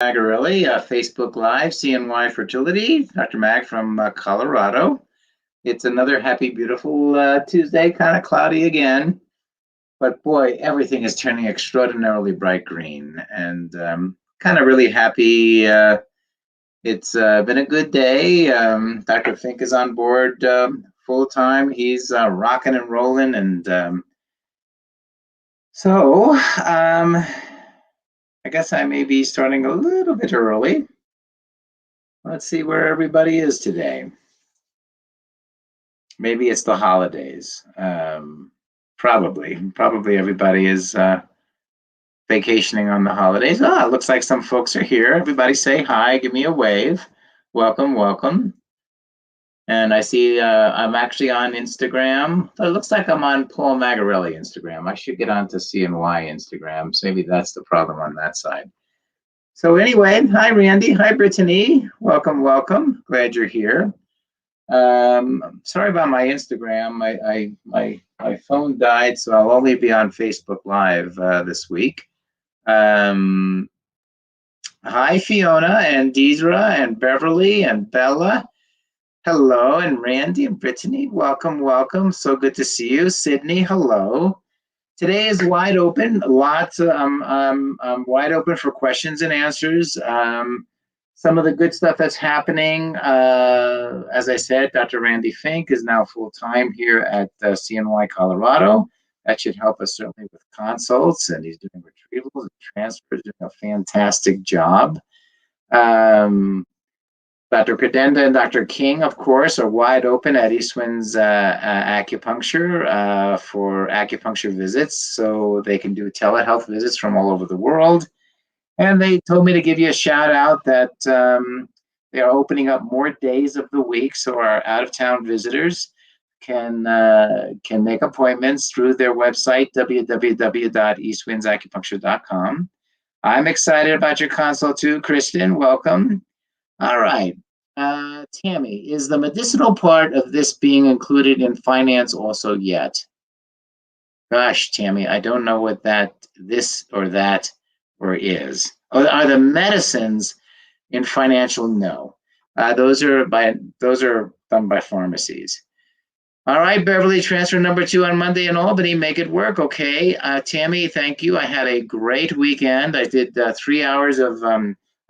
Magarelli, Facebook Live, CNY Fertility. Dr. Mag from Colorado. It's another happy, beautiful Tuesday, kind of cloudy again. But boy, everything is turning extraordinarily bright green. And kind of really happy. It's been a good day. Dr. Fink is on board full time. He's rocking and rolling. And I guess I may be starting a little bit early. Let's see where everybody is today. Maybe it's the holidays. Probably everybody is vacationing on the holidays. It looks like some folks are here. Everybody say hi, give me a wave. Welcome, welcome. And I see I'm actually on Instagram. It looks like I'm on Paul Magarelli Instagram. I should get onto CNY Instagram. So maybe that's the problem on that side. So anyway, hi Randy, hi Brittany. Welcome, welcome. Glad you're here. Sorry about my Instagram. My phone died, so I'll only be on Facebook Live this week. Hi Fiona and Deidre and Beverly and Bella. Hello, and Randy and Brittany. Welcome, welcome. So good to see you. Sydney, hello. Today is wide open. Lots of wide open for questions and answers. Some of the good stuff that's happening, as I said, Dr. Randy Fink is now full-time here at CNY Colorado. That should help us certainly with consults, and he's doing retrievals and transfers, doing a fantastic job. Dr. Cadenda and Dr. King, of course, are wide open at Eastwind's Acupuncture for acupuncture visits, so they can do telehealth visits from all over the world. And they told me to give you a shout out that they are opening up more days of the week, so our out-of-town visitors can make appointments through their website, www.eastwindsacupuncture.com. I'm excited about your consult too, Kristen. Welcome. All right. Tammy, is the medicinal part of this being included in finance also yet? Gosh, Tammy, I don't know what this or that is. Are the medicines in financial? No. Those are done by pharmacies. All right, Beverly, transfer number 2 on Monday in Albany. Make it work, okay? Tammy, thank you. I had a great weekend. I did 3 hours of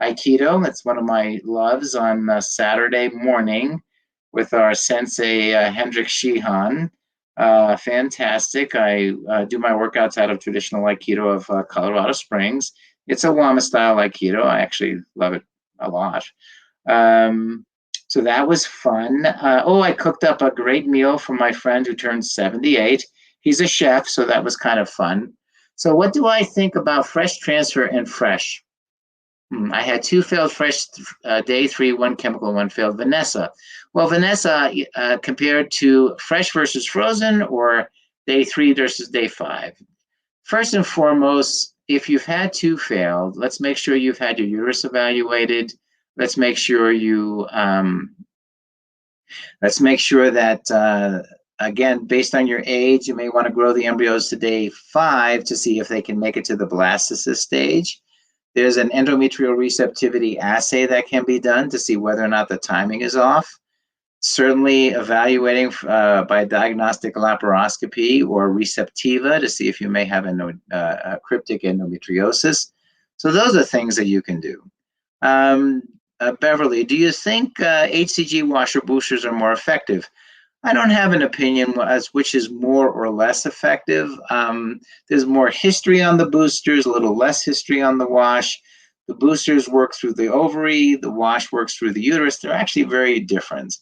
Aikido. That's one of my loves on Saturday morning with our sensei, Hendrik Shihan. Fantastic. I do my workouts out of traditional Aikido of Colorado Springs. It's a Wama-style Aikido. I actually love it a lot. So that was fun. I cooked up a great meal for my friend who turned 78. He's a chef, so that was kind of fun. So what do I think about fresh transfer and fresh? I had 2 failed fresh day 3, 1 chemical, 1 failed Vanessa. Well, Vanessa, compared to fresh versus frozen or day 3 versus day 5. First and foremost, if you've had 2 failed, let's make sure you've had your uterus evaluated. Let's make sure that, again, based on your age, you may want to grow the embryos to day 5 to see if they can make it to the blastocyst stage. There's an endometrial receptivity assay that can be done to see whether or not the timing is off. Certainly evaluating by diagnostic laparoscopy or receptiva to see if you may have a cryptic endometriosis. So those are things that you can do. Beverly, do you think HCG washer boosters are more effective? I don't have an opinion as which is more or less effective. There's more history on the boosters, a little less history on the wash. The boosters work through the ovary, the wash works through the uterus. They're actually very different.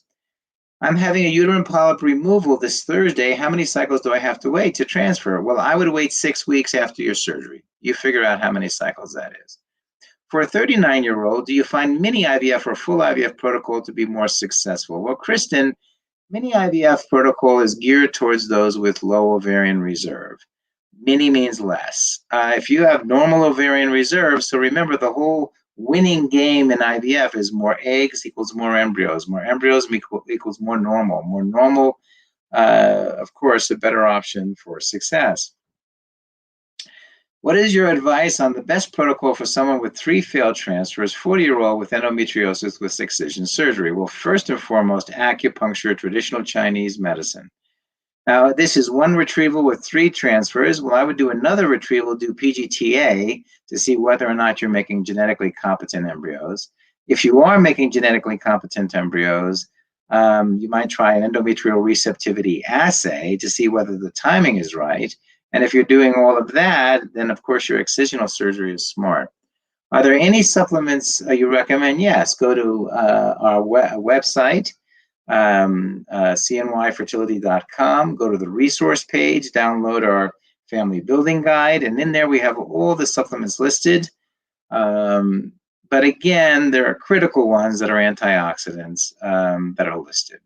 I'm having a uterine polyp removal this Thursday. How many cycles do I have to wait to transfer? Well, I would wait 6 weeks after your surgery. You figure out how many cycles that is. For a 39-year-old, do you find mini IVF or full IVF protocol to be more successful? Well, Kristen, mini IVF protocol is geared towards those with low ovarian reserve. Mini means less. If you have normal ovarian reserve, so remember the whole winning game in IVF is more eggs equals more embryos. More embryos equals more normal. More normal, of course, a better option for success. What is your advice on the best protocol for someone with 3 failed transfers, 40-year-old with endometriosis with excision surgery? Well, first and foremost, acupuncture, traditional Chinese medicine. Now, this is one retrieval with 3 transfers. Well, I would do another retrieval, do PGTA to see whether or not you're making genetically competent embryos. If you are making genetically competent embryos, you might try an endometrial receptivity assay to see whether the timing is right. And if you're doing all of that, then of course your excisional surgery is smart. Are there any supplements you recommend? Yes, go to our website, cnyfertility.com, go to the resource page, download our family building guide, and in there we have all the supplements listed. But again, there are critical ones that are antioxidants that are listed.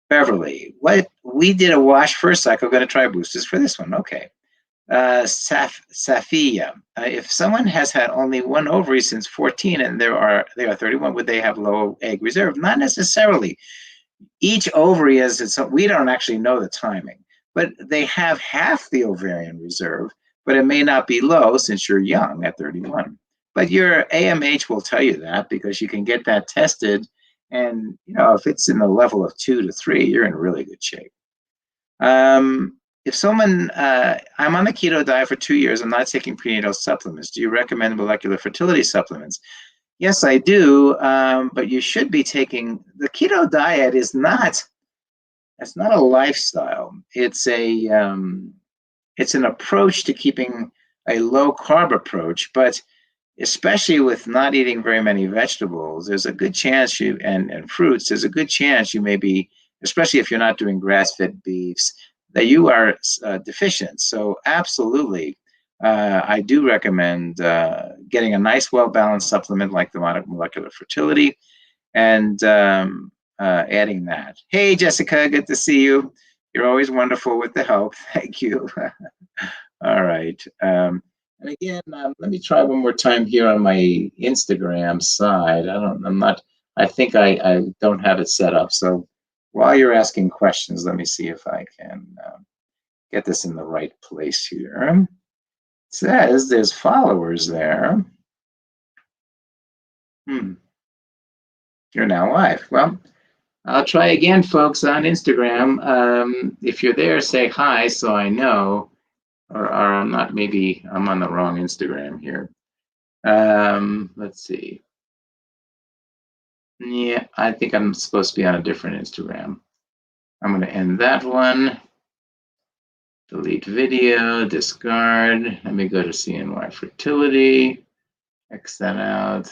Beverly, what we did a wash first cycle, going to try boosters for this one. Okay. Safia, if someone has had only one ovary since 14 and they are 31, would they have low egg reserve? Not necessarily. Each ovary is, we don't actually know the timing, but they have half the ovarian reserve, but it may not be low since you're young at 31. But your AMH will tell you that because you can get that tested. And, you know, if it's in the level of 2 to 3, you're in really good shape. If someone, I'm on the keto diet for 2 years, I'm not taking prenatal supplements. Do you recommend molecular fertility supplements? Yes, I do. But you should be taking, the keto diet is not, it's not a lifestyle. It's an approach to keeping a low carb approach, but especially with not eating very many vegetables, there's a good chance you, and fruits, there's a good chance you may be, especially if you're not doing grass-fed beefs, that you are deficient. So absolutely, I do recommend getting a nice, well-balanced supplement like the molecular fertility and adding that. Hey, Jessica, good to see you. You're always wonderful with the help. Thank you. All right. And again, let me try one more time here on my Instagram side. I think I don't have it set up. So while you're asking questions, let me see if I can get this in the right place here. It says there's followers there. You're now live. Well, I'll try again, folks, on Instagram. If you're there, say hi so I know. Or I'm not, maybe I'm on the wrong Instagram here. Let's see. Yeah, I think I'm supposed to be on a different Instagram. I'm going to end that one. Delete video, discard. Let me go to CNY Fertility. X that out.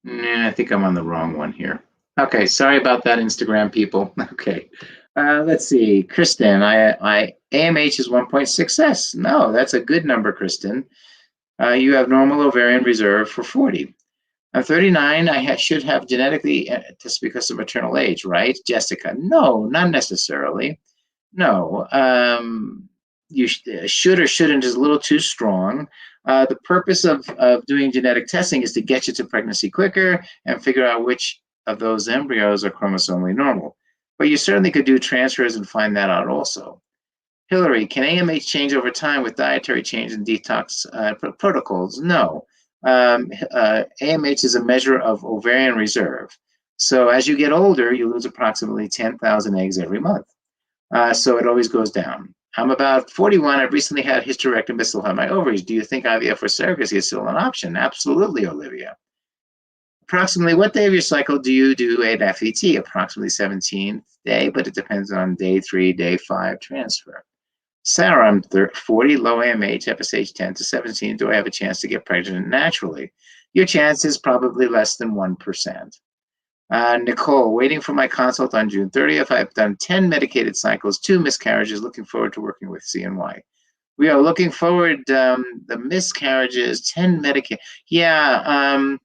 I think I'm on the wrong one here. Okay, sorry about that, Instagram people. Okay. Let's see, Kristen, I AMH is 1.6S. No, that's a good number, Kristen. You have normal ovarian reserve for 40. I'm 39. I should have genetically, just because of maternal age, right, Jessica? No, not necessarily. No, you should or shouldn't is a little too strong. The purpose of doing genetic testing is to get you to pregnancy quicker and figure out which of those embryos are chromosomally normal. But you certainly could do transfers and find that out also. Hillary, can AMH change over time with dietary change and detox protocols? No. AMH is a measure of ovarian reserve. So as you get older, you lose approximately 10,000 eggs every month. So it always goes down. I'm about 41. I've recently had hysterectomy, but still have my ovaries. Do you think IVF or surrogacy is still an option? Absolutely, Olivia. Approximately what day of your cycle do you do an FET? Approximately 17th day, but it depends on day 3, day 5 transfer. Sarah, I'm 40, low AMH, FSH 10 to 17. Do I have a chance to get pregnant naturally? Your chance is probably less than 1%. Nicole, waiting for my consult on June 30th. I've done 10 medicated cycles, 2 miscarriages. Looking forward to working with CNY. We are looking forward, the miscarriages, 10 medicated. Yeah,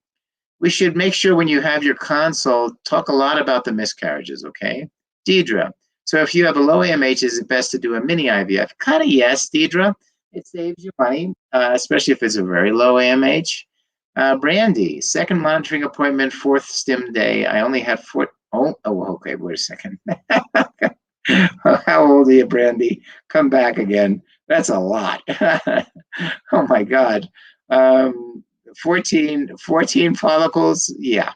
we should make sure when you have your consult, talk a lot about the miscarriages, okay? Deidre, so if you have a low AMH, is it best to do a mini IVF? Kind of yes, Deidre. It saves you money, especially if it's a very low AMH. Brandy, second monitoring appointment, 4th stim day. I only had 4. Oh, okay, wait a second. How old are you, Brandy? Come back again. That's a lot. Oh my God. Um, 14 follicles. Yeah.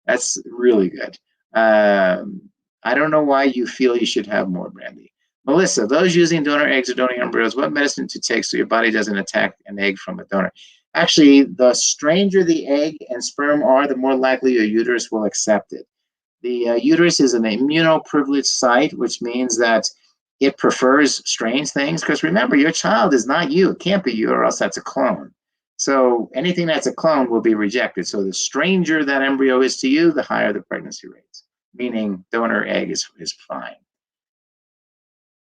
That's really good. Um, I don't know why you feel you should have more, Brandy. Melissa, those using donor eggs or donor embryos, what medicine to take so your body doesn't attack an egg from a donor? Actually, the stranger the egg and sperm are, the more likely your uterus will accept it. The uterus is an immunoprivileged site, which means that it prefers strange things. Because remember, your child is not you. It can't be you, or else that's a clone. So anything that's a clone will be rejected. So the stranger that embryo is to you, the higher the pregnancy rates, meaning donor egg is fine.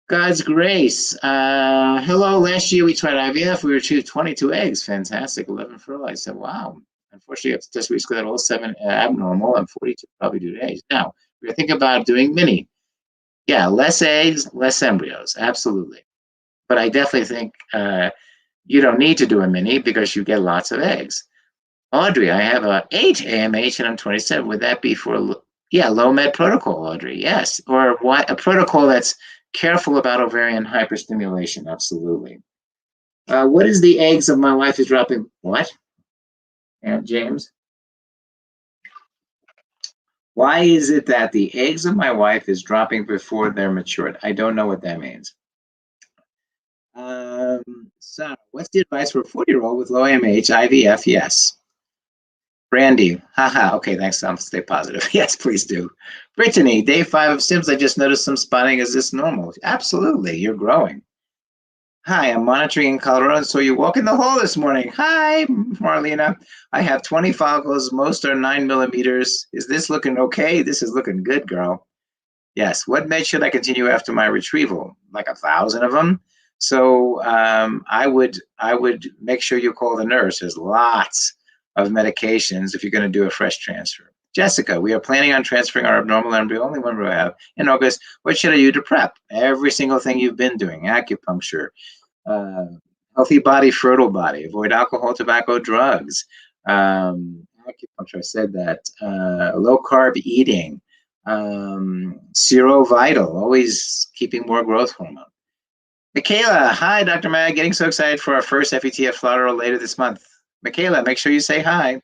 God's grace. Hello. Last year we tried IVF. We retrieved 22 eggs. Fantastic. 11 fertilized. I said, wow. Unfortunately, after test weeks, got all 7 abnormal and 42 probably due to age. Now, we're thinking about doing mini. Yeah, less eggs, less embryos. Absolutely. But I definitely think you don't need to do a mini because you get lots of eggs. Audrey, I have a 8 AMH and I'm 27. Would that be for, yeah, low med protocol, Audrey? Yes. Or what, a protocol that's careful about ovarian hyperstimulation. Absolutely. What is the eggs of my wife is dropping? What? And James? Why is it that the eggs of my wife is dropping before they're matured? I don't know what that means. So, what's the advice for a 40-year-old with low AMH, IVF? Yes. Brandy, haha. Okay, thanks. I'll stay positive. Yes, please do. Brittany, day 5 of Sims. I just noticed some spotting. Is this normal? Absolutely. You're growing. Hi, I'm monitoring in Colorado, and so you walk in the hall this morning. Hi, Marlena. I have 20 follicles. Most are 9 millimeters. Is this looking okay? This is looking good, girl. Yes. What meds should I continue after my retrieval? Like 1,000 of them. So I would make sure you call the nurse. There's lots of medications if you're going to do a fresh transfer. Jessica, we are planning on transferring our abnormal embryo, only one we have, in August. What should I do to prep? Every single thing you've been doing: acupuncture, uh, healthy body, fertile body, avoid alcohol, tobacco, drugs. Acupuncture, I said that. Low carb eating, Zero Vital, always keeping more growth hormone. Michaela, hi, Dr. Mag, getting so excited for our first FETF Florida later this month. Michaela, make sure you say hi.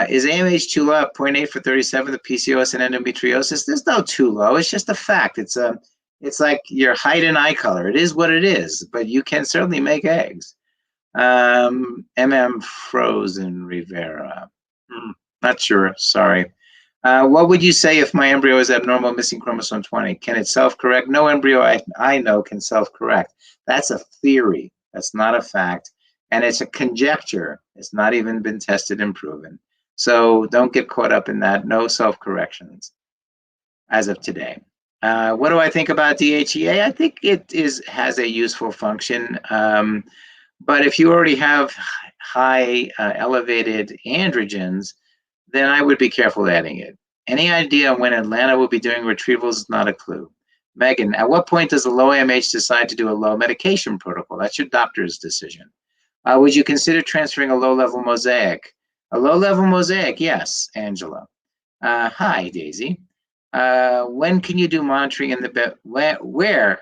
Is AMH too low? 0.8 for 37, the PCOS and endometriosis? There's no too low. It's just a fact. It's like your height and eye color. It is what it is, but you can certainly make eggs. Frozen Rivera. Not sure. Sorry. What would you say if my embryo is abnormal, missing chromosome 20? Can it self-correct? No embryo I know can self-correct. That's a theory. That's not a fact. And it's a conjecture. It's not even been tested and proven. So don't get caught up in that. No self-corrections as of today. What do I think about DHEA? I think it has a useful function. But if you already have high elevated androgens, then I would be careful adding it. Any idea when Atlanta will be doing retrievals? Not a clue. Megan, at what point does the low AMH decide to do a low medication protocol? That's your doctor's decision. Would you consider transferring a low-level mosaic? A low-level mosaic, yes, Angela. Hi, Daisy. When can you do monitoring in the bed? Where?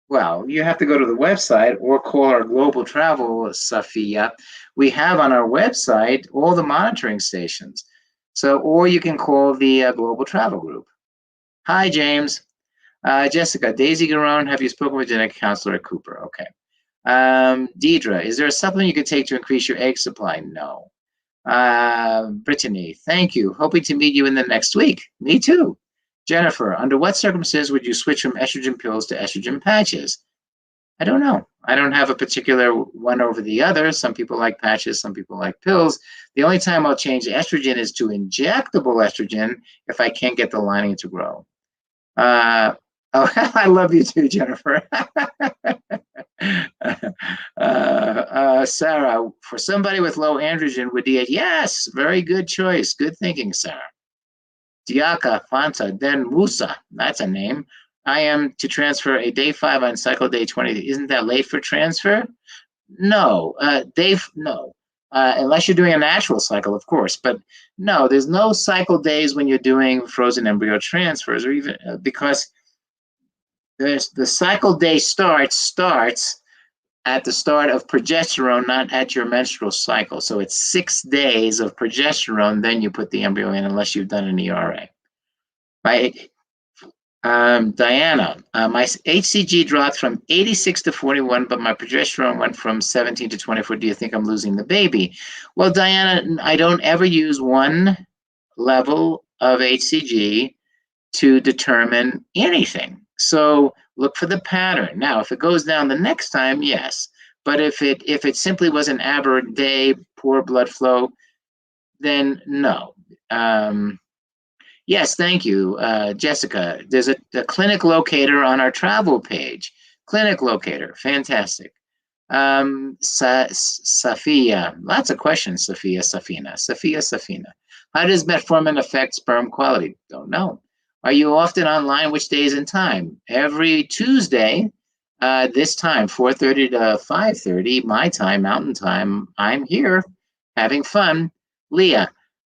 Well, you have to go to the website or call our global travel, Safia. We have on our website all the monitoring stations. So, or you can call the global travel group. Hi, James. Jessica, Daisy Garone, have you spoken with genetic counselor at Cooper? Okay. Deidre, is there a supplement you could take to increase your egg supply? No. Brittany, thank you. Hoping to meet you in the next week. Me too. Jennifer, under what circumstances would you switch from estrogen pills to estrogen patches? I don't know. I don't have a particular one over the other. Some people like patches, some people like pills. The only time I'll change estrogen is to injectable estrogen if I can't get the lining to grow. Oh, I love you too, Jennifer. Sarah, for somebody with low androgen with DH, yes, very good choice. Good thinking, Sarah. Diaka Fanta Den Musa, that's a name. I am to transfer a day 5 on cycle day 20. Isn't that late for transfer? No, no. Unless you're doing a natural cycle, of course. But no, there's no cycle days when you're doing frozen embryo transfers, or even because the cycle day starts at the start of progesterone, not at your menstrual cycle. So it's 6 days of progesterone, then you put the embryo in, unless you've done an ERA. Right? Diana, my HCG dropped from 86 to 41, but my progesterone went from 17 to 24. Do you think I'm losing the baby? Well, Diana, I don't ever use one level of HCG to determine anything. So look for the pattern. Now, if it goes down the next time, yes. But if it simply was an aberrant day, poor blood flow, then no. Yes, thank you, Jessica. There's a clinic locator on our travel page. Clinic locator, fantastic. Safia, lots of questions, Safina. How does metformin affect sperm quality? Don't know. Are you often online? Which days and time? Every Tuesday, this time, 4:30 to 5:30, my time, Mountain Time. I'm here having fun. Leah,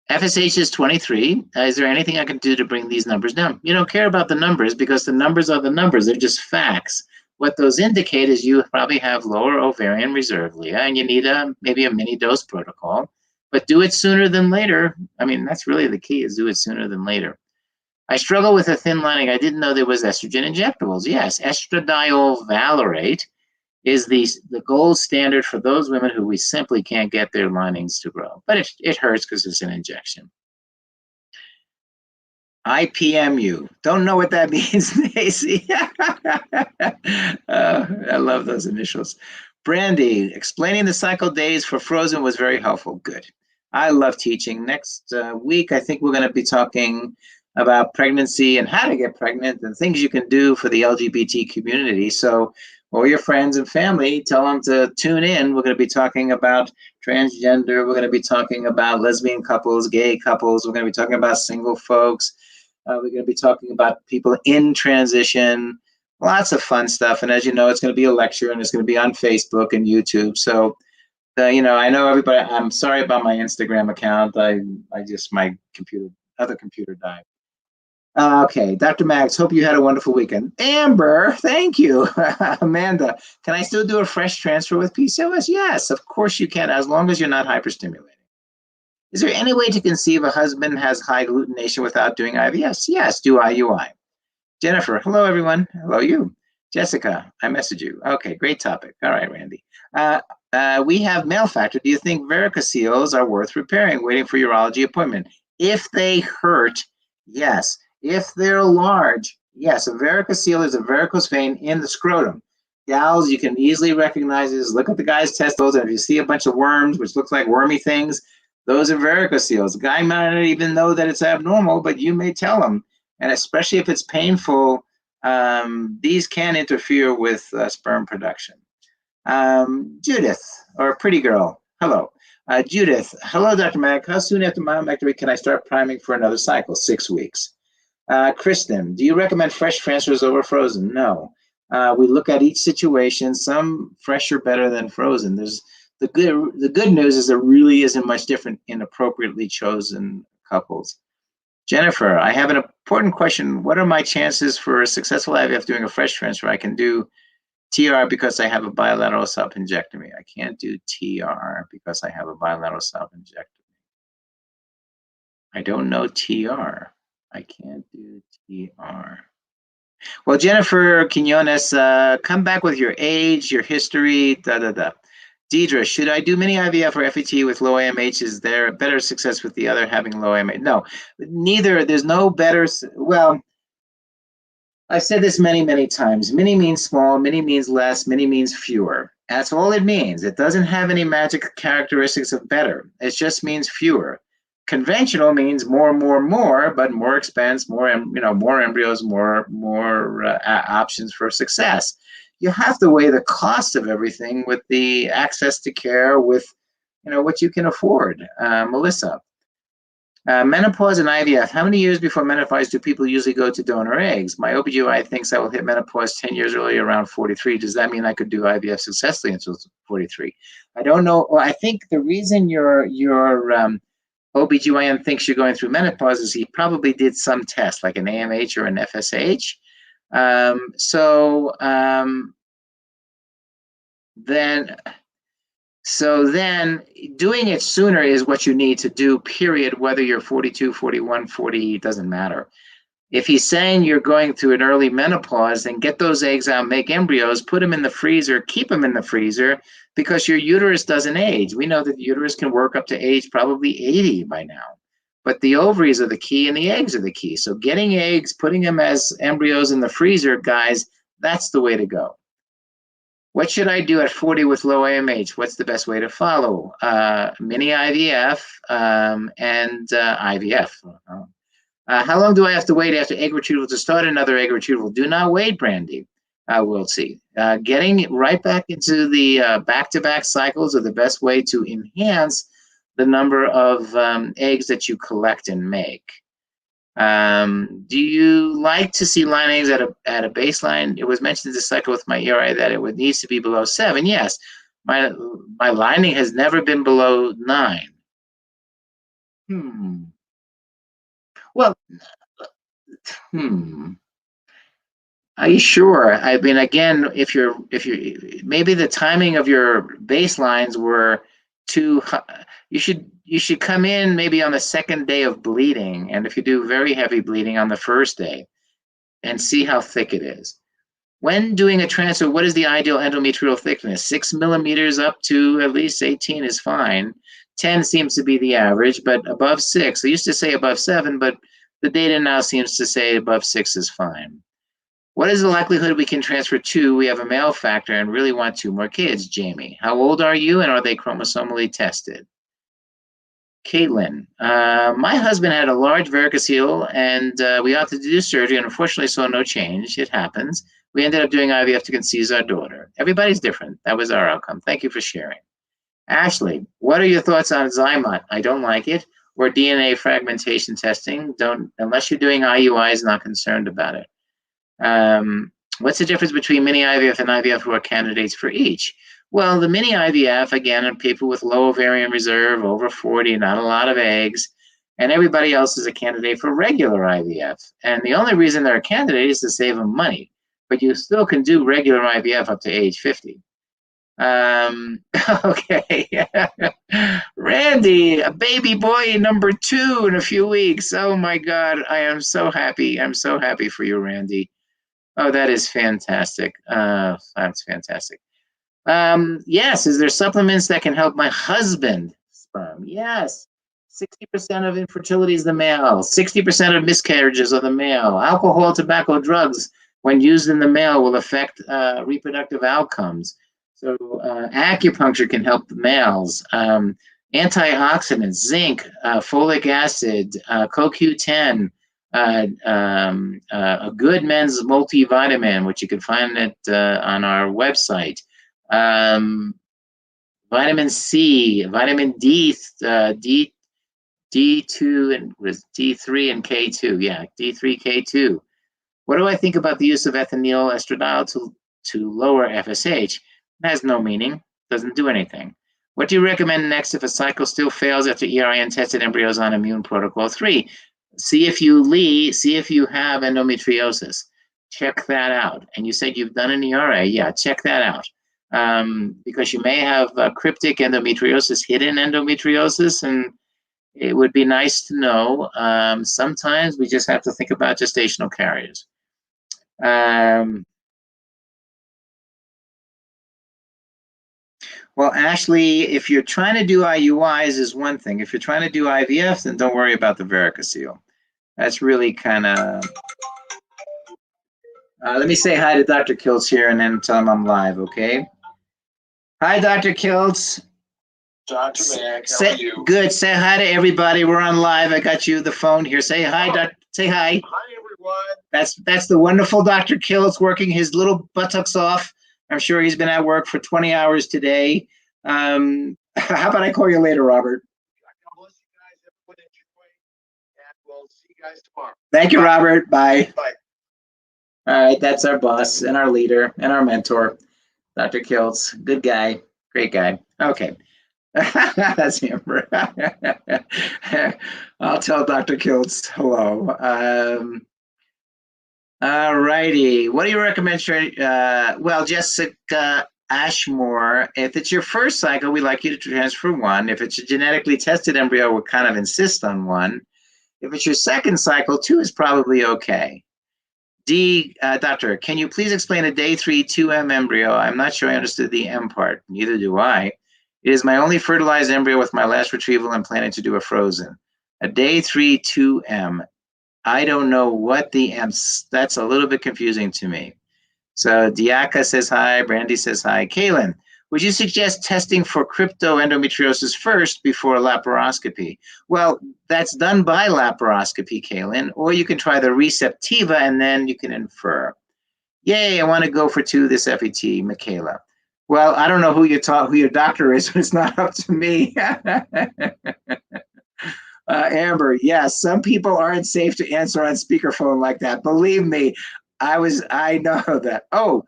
FSH is 23. Is there anything I can do to bring these numbers down? You don't care about the numbers because the numbers are the numbers. They're just facts. What those indicate is you probably have lower ovarian reserve, Leah, and you need maybe a mini dose protocol. But do it sooner than later. I mean, that's really the key, is do it sooner than later. I struggle with a thin lining. I didn't know there was estrogen injectables. Yes, estradiol valerate is the gold standard for those women who we simply can't get their linings to grow. But it hurts because it's an injection. IPMU. Don't know what that means, Nancy. I love those initials. Brandy, explaining the cycle days for frozen was very helpful. Good. I love teaching. Next week, I think we're going to be talking about pregnancy and how to get pregnant and things you can do for the LGBT community. So all your friends and family, tell them to tune in. We're going to be talking about transgender. We're going to be talking about lesbian couples, gay couples. We're going to be talking about single folks. We're going to be talking about people in transition, lots of fun stuff. And as you know, it's going to be a lecture and it's going to be on Facebook and YouTube. So, I know everybody, I'm sorry about my Instagram account. My other computer died. Okay, Dr. Mags, hope you had a wonderful weekend. Amber, thank you. Amanda, can I still do a fresh transfer with PCOS? Yes, of course you can, as long as you're not hyperstimulating. Is there any way to conceive a husband has high glutination without doing IVF? Yes, do IUI. Jennifer, hello everyone. Hello you. Jessica, I messaged you. Okay, great topic. All right, Randy. We have male factor. Do you think varicoceles are worth repairing, waiting for urology appointment? If they hurt, yes. If they're large, yes. A varicocele is a varicose vein in the scrotum. Gals, you can easily recognize this. Look at the guy's testicles, and if you see a bunch of worms, which look like wormy things, those are varicoceles. The guy might not even know that it's abnormal, but you may tell him. And especially if it's painful, these can interfere with sperm production. Judith, or pretty girl, hello. Judith, hello, Dr. Mag. How soon after myomectomy can I start priming for another cycle? 6 weeks. Kristen, do you recommend fresh transfers over frozen? No. We look at each situation. Some fresh are better than frozen. The good news is there really isn't much different in appropriately chosen couples. Jennifer, I have an important question. What are my chances for a successful IVF doing a fresh transfer? I can do TR because I have a bilateral salpingectomy. I can't do TR because I have a bilateral salpingectomy. I don't know TR. I can't do TR. Well, Jennifer Quinones, come back with your age, your history, Deidre, should I do mini IVF or FET with low AMH? Is there a better success with the other having low AMH? No, neither. There's no better. Well, I've said this many, many times. Mini means small, mini means less, mini means fewer. That's all it means. It doesn't have any magic characteristics of better. It just means fewer. Conventional means more, but more expense, more embryos, more options for success. You have to weigh the cost of everything with the access to care, with what you can afford. Melissa, menopause and IVF. How many years before menopause do people usually go to donor eggs? My OBGYN thinks I will hit menopause 10 years early, around 43. Does that mean I could do IVF successfully until 43? I don't know. Well, I think the reason your OBGYN thinks you're going through menopause is he probably did some test, like an AMH or an FSH. So then then doing it sooner is what you need to do, period, whether you're 42, 41, 40, it doesn't matter. If he's saying you're going through an early menopause, then get those eggs out, make embryos, put them in the freezer, keep them in the freezer, because your uterus doesn't age. We know that the uterus can work up to age probably 80 by now. But the ovaries are the key and the eggs are the key. So getting eggs, putting them as embryos in the freezer, guys, that's the way to go. What should I do at 40 with low AMH? What's the best way to follow? Mini IVF and IVF. How long do I have to wait after egg retrieval to start another egg retrieval? Do not wait, Brandy. We'll see. Getting right back into the back-to-back cycles are the best way to enhance the number of eggs that you collect and make. Do you like to see line eggs at a baseline? It was mentioned this cycle with my ERA that it would needs to be below 7. Yes, my lining has never been below 9. Well, Are you sure? I mean, again, if you're maybe the timing of your baselines were too high, you should come in maybe on the second day of bleeding, and if you do very heavy bleeding on the first day, and see how thick it is. When doing a transfer, what is the ideal endometrial thickness? 6 millimeters up to at least 18 is fine. 10 seems to be the average, but above 6. I used to say above 7, but the data now seems to say above 6 is fine. What is the likelihood we can transfer 2? We have a male factor and really want 2 more kids, Jamie. How old are you and are they chromosomally tested? Caitlin, my husband had a large varicocele and we opted to do surgery and unfortunately saw no change. It happens. We ended up doing IVF to conceive our daughter. Everybody's different. That was our outcome. Thank you for sharing. Ashley, what are your thoughts on Zymot? I don't like it. Or DNA fragmentation testing. Don't, unless you're doing IUIs, not concerned about it. What's the difference between mini IVF and IVF who are candidates for each? Well, the mini IVF, again, are people with low ovarian reserve, over 40, not a lot of eggs, and everybody else is a candidate for regular IVF. And the only reason they're a candidate is to save them money, but you still can do regular IVF up to age 50. Okay. Randy, a baby boy number 2 in a few weeks. Oh my God, I am so happy. I'm so happy for you, Randy. Oh, that is fantastic. That's fantastic. Yes, is there supplements that can help my husband sperm? Yes. 60% of infertility is the male. 60% of miscarriages are the male. Alcohol, tobacco, drugs, when used in the male, will affect reproductive outcomes. So acupuncture can help the males. Antioxidants, zinc, folic acid, CoQ10, a good men's multivitamin, which you can find it on our website. Vitamin C, vitamin D2 and was D3 and K2. Yeah, D3, K2. What do I think about the use of ethinyl estradiol to lower FSH? It has no meaning. Doesn't do anything. What do you recommend next if a cycle still fails after ERIN tested embryos on immune protocol 3? See if you have endometriosis. Check that out. And you said you've done an ERA. Yeah, check that out. Because you may have cryptic endometriosis, hidden endometriosis, and it would be nice to know. Sometimes we just have to think about gestational carriers. Well, Ashley, if you're trying to do IUIs is one thing. If you're trying to do IVF, then don't worry about the varicocele. That's really kind of... let me say hi to Dr. Kiltz here and then tell him I'm live, okay? Hi, Dr. Kiltz. Dr. Mac, how are you? Good. Say hi to everybody. We're on live. I got you the phone here. Say hi, Doc. Say hi. Hi, everyone. That's the wonderful Dr. Kiltz working his little buttocks off. I'm sure he's been at work for 20 hours today. How about I call you later, Robert? God bless you guys. Everyone enjoy, and we'll see you guys tomorrow. Thank you, Robert. Bye. Bye. All right, that's our boss and our leader and our mentor, Dr. Kiltz. Good guy, great guy. Okay. That's him. I'll tell Dr. Kiltz hello. All righty. What do you recommend? Well, Jessica Ashmore, if it's your first cycle, we like you to transfer one. If it's a genetically tested embryo, we'll kind of insist on one. If it's your second cycle, two is probably okay. Doctor, can you please explain a day 3 2M embryo? I'm not sure I understood the M part. Neither do I. It is my only fertilized embryo with my last retrieval. I'm planning to do a frozen. A day 3 2M. I don't know what the M. That's a little bit confusing to me. So Diaka says hi. Brandy says hi. Kaylin, would you suggest testing for cryptoendometriosis first before laparoscopy? Well, that's done by laparoscopy, Kaylin, or you can try the receptiva and then you can infer. Yay, I want to go for 2 this FET, Michaela. Well, I don't know who your doctor is, but it's not up to me. Amber, yes, some people aren't safe to answer on speakerphone like that. Believe me, I know that. Oh,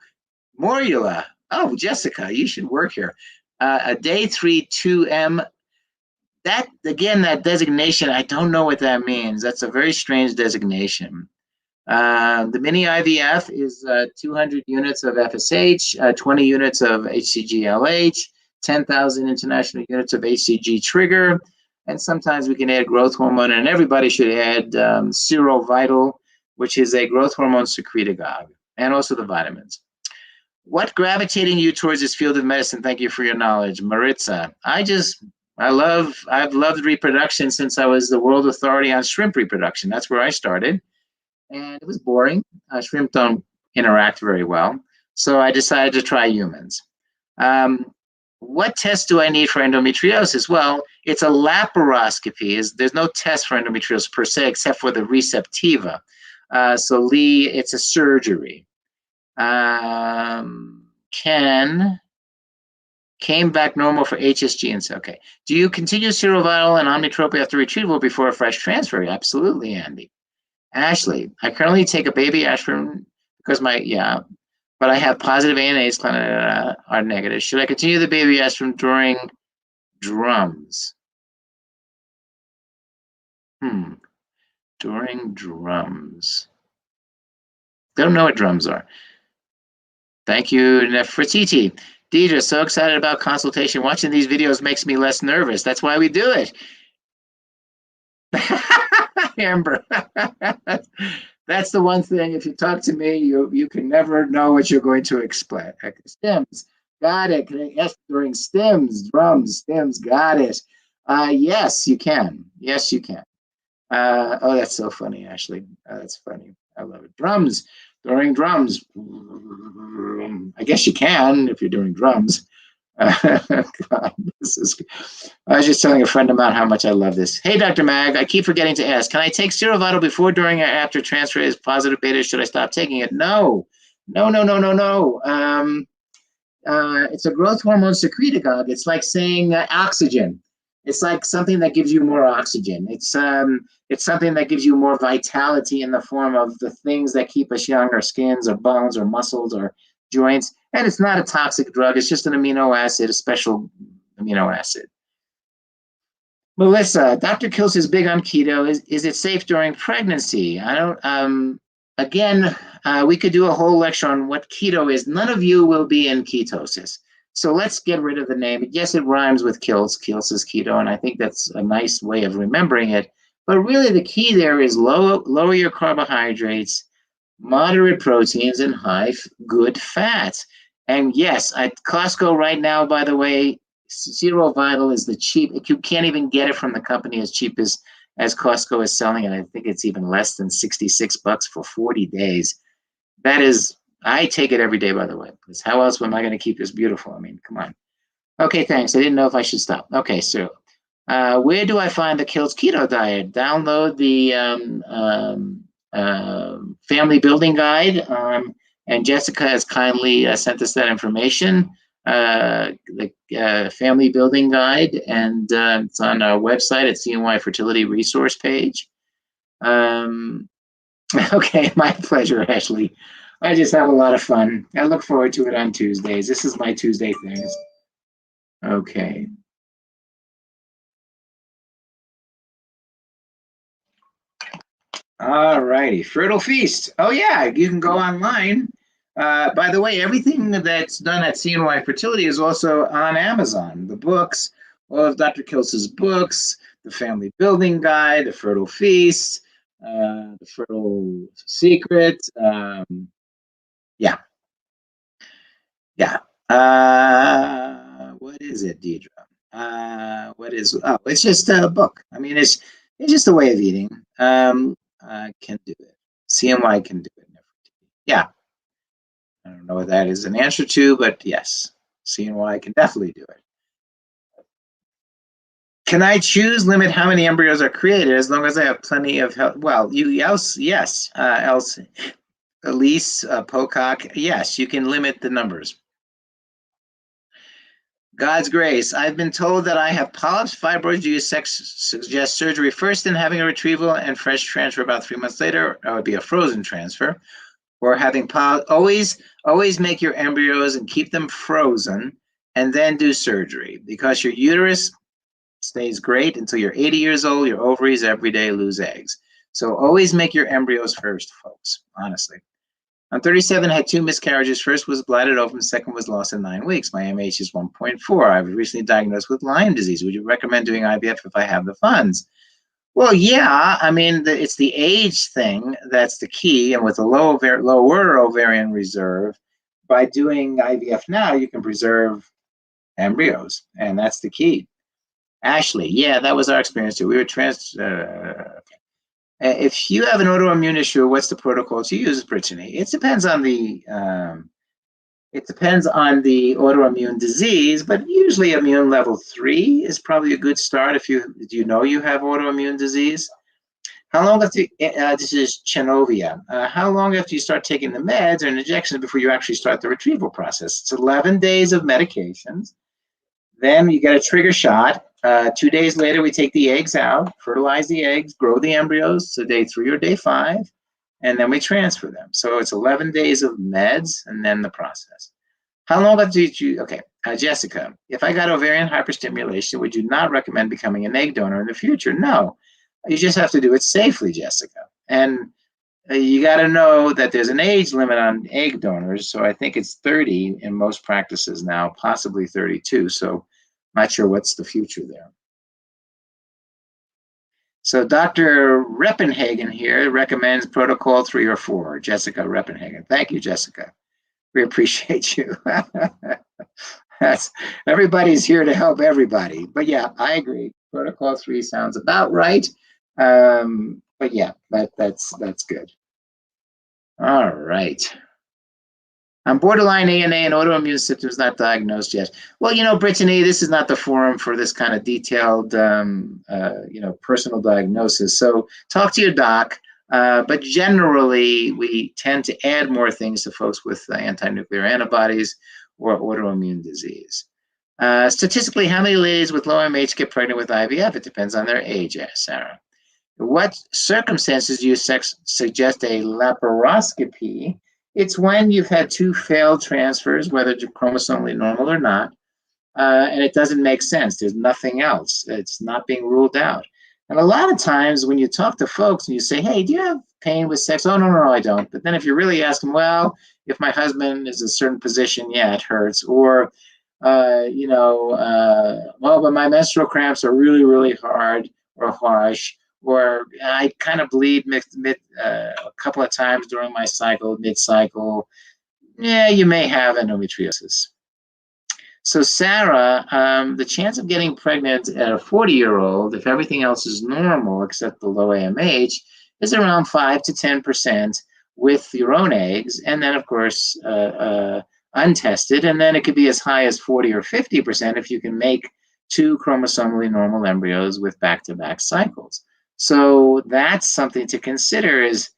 Morula. Oh, Jessica, you should work here. A day 3 2M. That again, that designation, I don't know what that means. That's a very strange designation. The mini IVF is 200 units of FSH, 20 units of HCG-LH, 10,000 international units of HCG trigger, and sometimes we can add growth hormone, and everybody should add Serovital, which is a growth hormone secretagogue, and also the vitamins. What gravitating you towards this field of medicine? Thank you for your knowledge, Maritza. I've loved reproduction since I was the world authority on shrimp reproduction. That's where I started, and it was boring. Shrimp don't interact very well, so I decided to try humans. What test do I need for endometriosis? Well, it's a laparoscopy. There's no test for endometriosis per se, except for the receptiva. So Lee, it's a surgery. Ken came back normal for HSG and said, okay. Do you continue serovital and omnitropy after retrieval before a fresh transfer? Absolutely, Andy. Ashley, I currently take a baby aspirin because but I have positive ANAs are negative. Should I continue the baby aspirin during drums? During drums. Don't know what drums are. Thank you, Nefertiti. Deidre, so excited about consultation. Watching these videos makes me less nervous. That's why we do it. Amber. That's the one thing. If you talk to me, you can never know what you're going to expect. Stems, got it. Yes, during stems, drums, stems, got it. Yes, you can. Yes, you can. Oh, that's so funny, Ashley. That's funny. I love it. Drums, during drums. I guess you can if you're doing drums. God, I was just telling a friend of mine how much I love this. Hey, Dr. Mag, I keep forgetting to ask, can I take Serovital before, during, or after transfer is positive beta? Should I stop taking it? No. It's a growth hormone secretagogue. It's like saying oxygen. It's like something that gives you more oxygen. It's something that gives you more vitality in the form of the things that keep us young, our skins, or bones, or muscles, or joints. And it's not a toxic drug. It's just an amino acid, a special amino acid. Melissa, Dr. Kills is big on keto. Is it safe during pregnancy? I don't. Again, we could do a whole lecture on what keto is. None of you will be in ketosis. So let's get rid of the name. Yes, it rhymes with kills. Kills is keto, and I think that's a nice way of remembering it. But really, the key there is lower your carbohydrates, moderate proteins, and high good fats. And yes, at Costco right now, by the way, Serovital is the cheap. You can't even get it from the company as cheap as Costco is selling it. I think it's even less than $66 for 40 days. That is, I take it every day, by the way, because how else am I going to keep this beautiful? I mean, come on. Okay, thanks. I didn't know if I should stop. Okay, so where do I find the Kills Keto Diet? Download the family building guide, and Jessica has kindly sent us that information. The family building guide, and it's on our website at CNY Fertility Resource page. Okay, my pleasure, Ashley. I just have a lot of fun. I look forward to it on Tuesdays. This is my Tuesday things. Okay. All righty, Fertile Feast. Oh yeah, you can go online. By the way, everything that's done at CNY Fertility is also on Amazon. The books, all of Dr. Kils's books, the Family Building Guide, the Fertile Feast, the Fertile Secret. Yeah, yeah. What is it, Deidre? What is? Oh, it's just a book. I mean, it's just a way of eating. Can do it. CMY can do it. Yeah, I don't know what that is an answer to, but yes, CNY can definitely do it. Can I choose limit how many embryos are created as long as I have plenty of health? Well, you else yes, else Elise Pocock, yes, you can limit the numbers. God's grace. I've been told that I have polyps, fibroids, use sex suggest surgery first, and having a retrieval and fresh transfer about 3 months later. That would be a frozen transfer. Or having always make your embryos and keep them frozen, and then do surgery because your uterus stays great until you're 80 years old. Your ovaries every day lose eggs. So always make your embryos first, folks. Honestly. I'm 37, had 2 miscarriages. First was bladder open, second was lost in 9 weeks. My MH is 1.4. I was recently diagnosed with Lyme disease. Would you recommend doing IVF if I have the funds? Well, yeah, I mean, it's the age thing that's the key. And with a lower ovarian reserve, by doing IVF now, you can preserve embryos. And that's the key. Ashley, yeah, that was our experience too. We were if you have an autoimmune issue, what's the protocol to use, Brittany? It depends on the autoimmune disease, but usually immune level 3 is probably a good start if you do you know you have autoimmune disease. How long after this is Chenovia? How long after you start taking the meds or injections before you actually start the retrieval process? It's 11 days of medications. Then you get a trigger shot. 2 days later, we take the eggs out, fertilize the eggs, grow the embryos to day 3 or day 5, and then we transfer them. So it's 11 days of meds and then the process. How long did you, okay, Jessica, if I got ovarian hyperstimulation, would you not recommend becoming an egg donor in the future? No, you just have to do it safely, Jessica. And you got to know that there's an age limit on egg donors. So I think it's 30 in most practices now, possibly 32. So not sure what's the future there. So Dr. Reppenhagen here recommends protocol 3 or 4, Jessica Reppenhagen. Thank you, Jessica. We appreciate you. Everybody's here to help everybody. But yeah, I agree. Protocol 3 sounds about right. But yeah, that's good. All right. I'm borderline ANA and autoimmune symptoms not diagnosed yet. Well, Brittany, this is not the forum for this kind of detailed, personal diagnosis. So talk to your doc. But generally, we tend to add more things to folks with anti-nuclear antibodies or autoimmune disease. Statistically, how many ladies with low MH get pregnant with IVF? It depends on their age, Sarah. What circumstances do you suggest a laparoscopy? It's when you've had 2 failed transfers, whether it's chromosomally normal or not, and it doesn't make sense. There's nothing else. It's not being ruled out. And a lot of times when you talk to folks and you say, hey, do you have pain with sex? Oh, no, I don't. But then if you really ask them, well, if my husband is in a certain position, yeah, it hurts. Or, well, but my menstrual cramps are really, really hard or harsh. Or I kind of bleed a couple of times during my cycle, mid-cycle. Yeah, you may have endometriosis. So Sarah, the chance of getting pregnant at a 40-year-old, if everything else is normal except the low AMH, is around 5 to 10% with your own eggs, and then of course untested, and then it could be as high as 40 or 50% if you can make 2 chromosomally normal embryos with back-to-back cycles. So that's something to consider is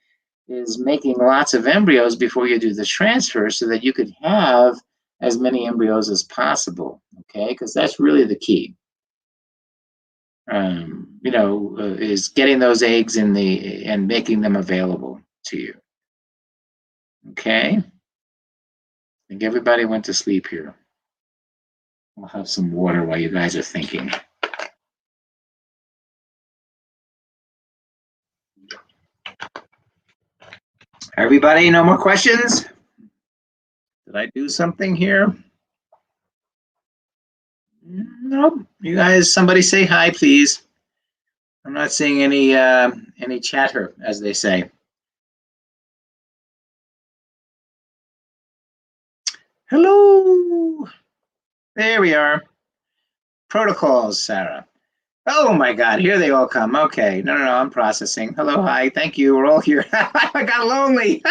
making lots of embryos before you do the transfer so that you could have as many embryos as possible, okay? Because that's really the key. Is getting those eggs and making them available to you. Okay? I think everybody went to sleep here. I'll have some water while you guys are thinking. Everybody, no more questions? Did I do something here? No. You guys, somebody say hi, please. I'm not seeing any chatter, as they say. Hello. There we are. Protocols, Sarah. Oh my God, here they all come. Okay, no, I'm processing. Hello, hi, thank you. We're all here. I got lonely.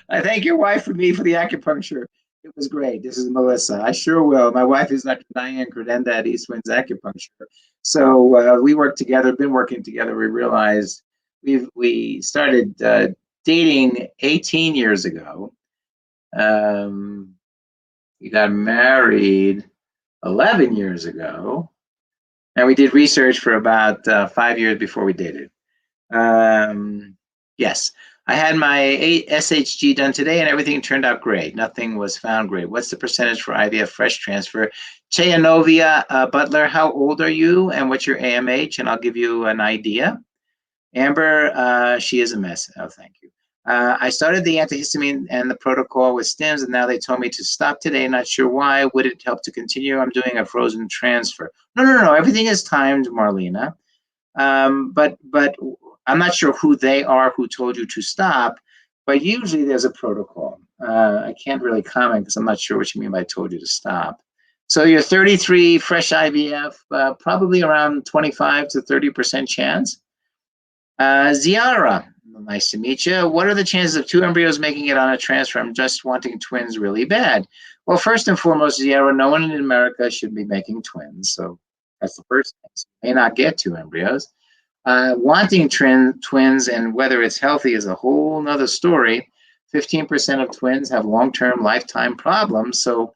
I thank your wife for me for the acupuncture. It was great. This is Melissa. I sure will. My wife is Dr. Diane Credenda at East Winds Acupuncture. So we worked together, been working together. We realized we started dating 18 years ago. We got married 11 years ago. And we did research for about 5 years before we dated. Yes, I had my SHG done today and everything turned out great. Nothing was found great. What's the percentage for IVF fresh transfer? Cheyanovia Butler, how old are you and what's your AMH? And I'll give you an idea. Amber, she is a mess. Oh, thank you. I started the antihistamine and the protocol with stims, and now they told me to stop today. Not sure why. Would it help to continue? I'm doing a frozen transfer. No. Everything is timed, Marlena. But I'm not sure who they are who told you to stop. But usually there's a protocol. I can't really comment because I'm not sure what you mean by told you to stop. So you're 33 fresh IVF, probably around 25 to 30% chance. Ziara, nice to meet you. What are the chances of two embryos making it on a transfer? I'm just wanting twins really bad. Well, first and foremost, Ziara, no one in America should be making twins. So that's the first thing. So you may not get two embryos. Wanting twins and whether it's healthy is a whole nother story. 15% of twins have long-term lifetime problems. So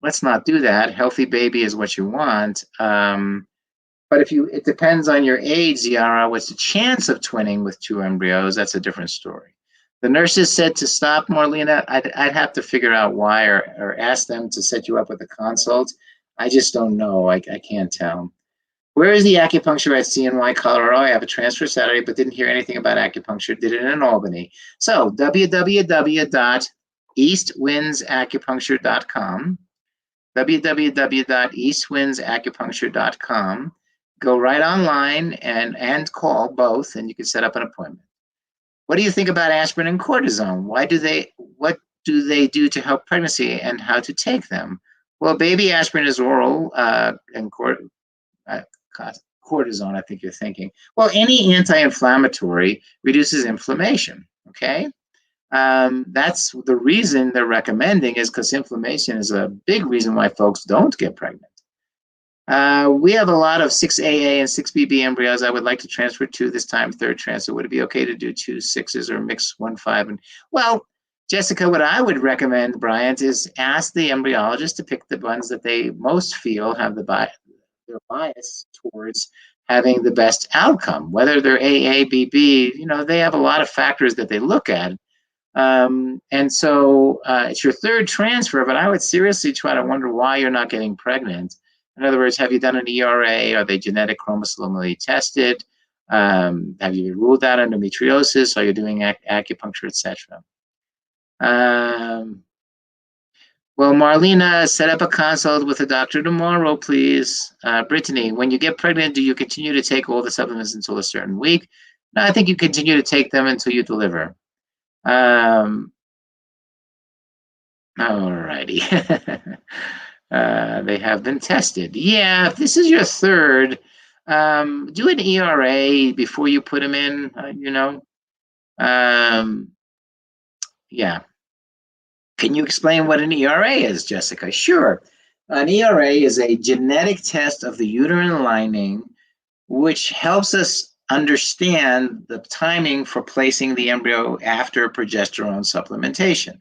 let's not do that. Healthy baby is what you want. But it depends on your age, Ziara. What's the chance of twinning with two embryos? That's a different story. The nurses said to stop, Marlena. I'd have to figure out why or ask them to set you up with a consult. I just don't know. I can't tell. Where is the acupuncture at CNY, Colorado? I have a transfer Saturday, but didn't hear anything about acupuncture. Did it in Albany. So www.eastwindsacupuncture.com, www.eastwindsacupuncture.com. Go right online and call both, and you can set up an appointment. What do you think about aspirin and cortisone? What do they do to help pregnancy and how to take them? Well, baby aspirin is oral, and cortisone, I think you're thinking. Well, any anti-inflammatory reduces inflammation, okay? That's the reason they're recommending is because inflammation is a big reason why folks don't get pregnant. We have a lot of 6AA and 6BB embryos. I would like to transfer two this time, third transfer. Would it be okay to do 2 6s or mix 1 5? And well, Jessica, what I would recommend, Bryant, is ask the embryologist to pick the ones that they most feel have their bias towards having the best outcome. Whether they're AA, BB, they have a lot of factors that they look at. And so it's your third transfer, but I would seriously try to wonder why you're not getting pregnant. In other words, have you done an ERA? Are they genetic chromosomally tested? Have you ruled out endometriosis? Are you doing acupuncture, etc.? Well, Marlena, set up a consult with a doctor tomorrow, please. Brittany, when you get pregnant, do you continue to take all the supplements until a certain week? No, I think you continue to take them until you deliver. All righty. They have been tested. Yeah, if this is your third, do an ERA before you put them in, yeah. Can you explain what an ERA is, Jessica? Sure. An ERA is a genetic test of the uterine lining, which helps us understand the timing for placing the embryo after progesterone supplementation.